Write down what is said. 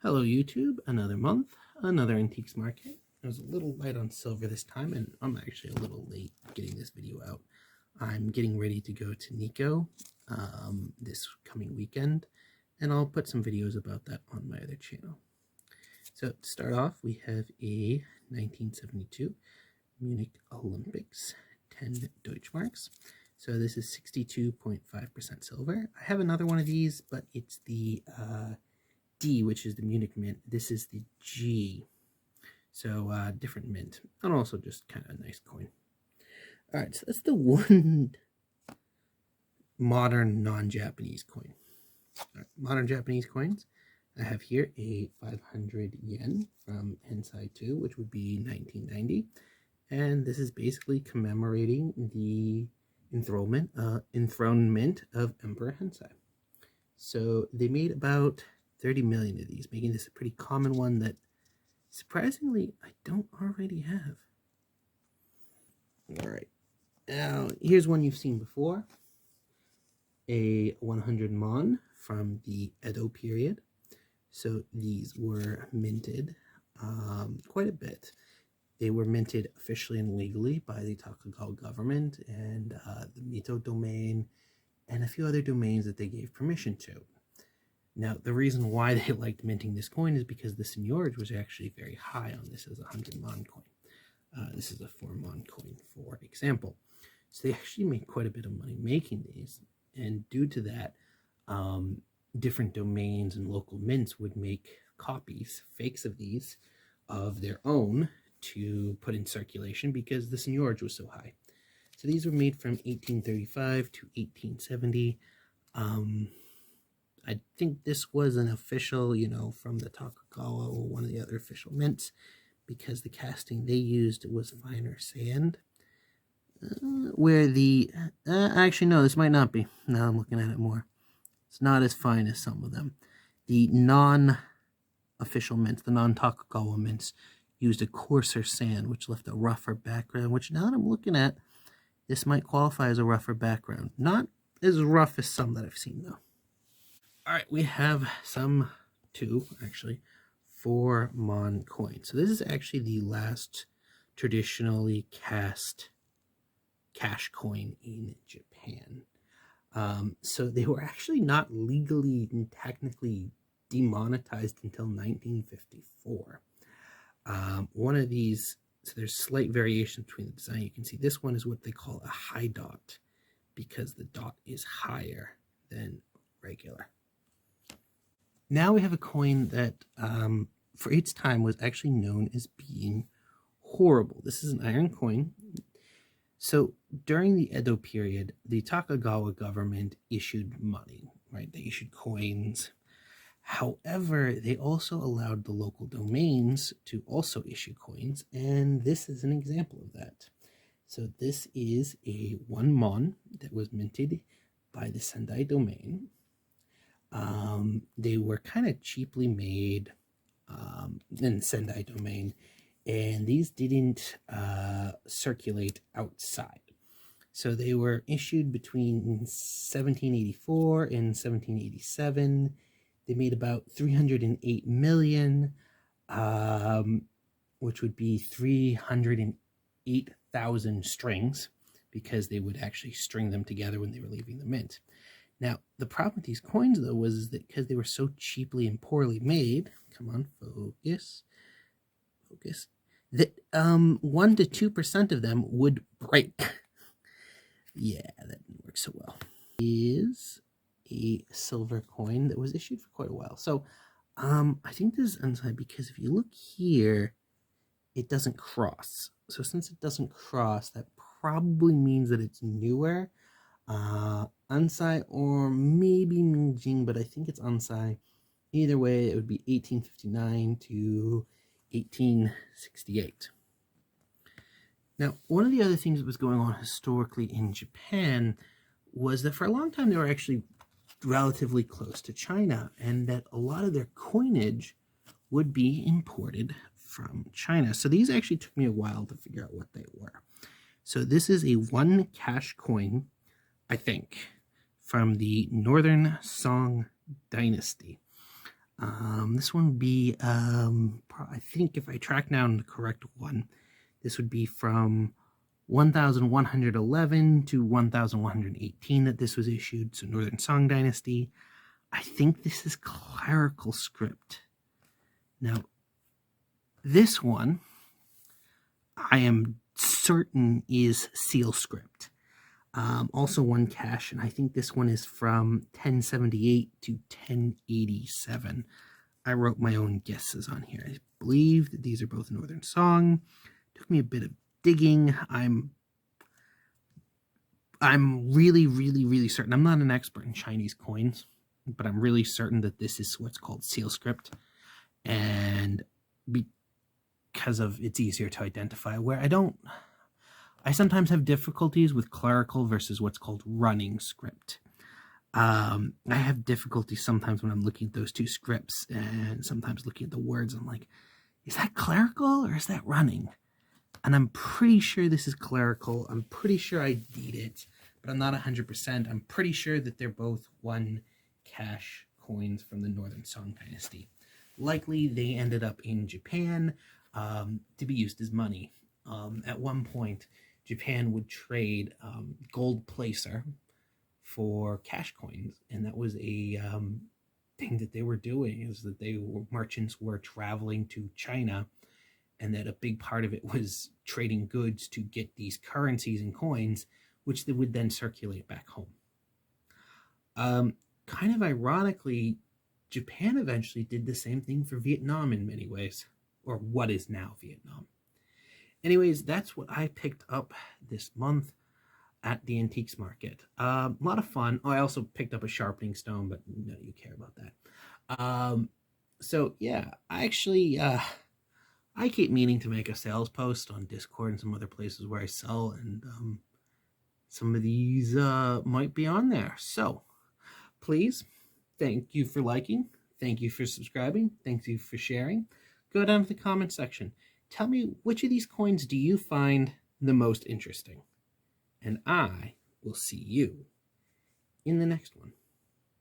Hello YouTube, another month, another antiques market. I was a little light on silver this time, and I'm actually a little late getting this video out. I'm getting ready to go to Nikko this coming weekend, and I'll put some videos about that on my other channel. So to start off, we have a 1972 Munich Olympics 10 Deutschmarks. So this is 62.5% silver. I have another one of these, but it's the D, which is the Munich mint. This is the G. So different mint. And also just kind of a nice coin. Alright, so that's the one modern non-Japanese coin. Right, modern Japanese coins. I have here a 500 yen from Heisei-tsūhō, which would be 1990. And this is basically commemorating the enthronement of Emperor Heisei. So they made about 30 million of these, making this a pretty common one that surprisingly I don't already have. Alright, now here's one you've seen before. A 100 mon from the Edo period. So these were minted quite a bit. They were minted officially and legally by the Tokugawa government and the Mito domain and a few other domains that they gave permission to. Now, the reason why they liked minting this coin is because the seigniorage was actually very high on this as a 100 mon coin. This is a 4 mon coin, for example. So they actually made quite a bit of money making these. And due to that, different domains and local mints would make copies, fakes of these, of their own to put in circulation because the seigniorage was so high. So these were made from 1835 to 1870. I think this was an official, from the Tokugawa or one of the other official mints, because the casting they used was finer sand. Where the, actually no, this might not be. Now I'm looking at it more. It's not as fine as some of them. The non-official mints, the non-Tokugawa mints, used a coarser sand, which left a rougher background, which now that I'm looking at, this might qualify as a rougher background. Not as rough as some that I've seen, though. Alright, we have two, 4 mon coins. So this is actually the last traditionally cast cash coin in Japan. So they were actually not legally and technically demonetized until 1954. One of these, so there's slight variation between the design. You can see this one is what they call a high dot because the dot is higher than regular. Now we have a coin that for its time was actually known as being horrible. This is an iron coin. So during the Edo period, the Tokugawa government issued money, right? They issued coins. However, they also allowed the local domains to also issue coins, and this is an example of that. So this is a 1 mon that was minted by the Sendai Domain. They were kind of cheaply made in Sendai Domain, and these didn't circulate outside. So they were issued between 1784 and 1787. They made about 308 million, which would be 308,000 strings, because they would actually string them together when they were leaving the mint. Now, the problem with these coins, though, was that because they were so cheaply and poorly made, come on, focus, that 1 to 2% of them would break. Yeah, that didn't work so well. Is a silver coin that was issued for quite a while. So, I think this is unsigned because if you look here, it doesn't cross. So since it doesn't cross, that probably means that it's newer. Ansai or maybe Mingjing, but I think it's Ansai. Either way, it would be 1859 to 1868. Now, one of the other things that was going on historically in Japan was that for a long time they were actually relatively close to China, and that a lot of their coinage would be imported from China. So these actually took me a while to figure out what they were. So this is a 1 cash coin, I think, from the Northern Song Dynasty. This one would be, I think if I track down the correct one, this would be from 1111 to 1118 that this was issued, so Northern Song Dynasty. I think this is clerical script. Now, this one, I am certain is seal script. Also one cache, and I think this one is from 1078 to 1087. I wrote my own guesses on here. I believe that these are both Northern Song. Took me a bit of digging. I'm really, really, really certain. I'm not an expert in Chinese coins, but I'm really certain that this is what's called seal script. And because of it's easier to identify, where I sometimes have difficulties with clerical versus what's called running script. I have difficulty sometimes when I'm looking at those two scripts and sometimes looking at the words. I'm like, is that clerical or is that running? And I'm pretty sure this is clerical. I'm pretty sure I did it, but I'm not 100%. I'm pretty sure that they're both one cache coins from the Northern Song Dynasty. Likely they ended up in Japan to be used as money. At one point, Japan would trade gold placer for cash coins, and that was a thing that they were doing, is that merchants were traveling to China, and that a big part of it was trading goods to get these currencies and coins, which they would then circulate back home. Kind of ironically, Japan eventually did the same thing for Vietnam in many ways, or what is now Vietnam. Anyways, that's what I picked up this month at the antiques market. A lot of fun. Oh, I also picked up a sharpening stone, but no, you care about that. So yeah, I actually, I keep meaning to make a sales post on Discord and some other places where I sell, and some of these might be on there. So please, thank you for liking. Thank you for subscribing. Thank you for sharing. Go down to the comment section. Tell me, which of these coins do you find the most interesting? And I will see you in the next one.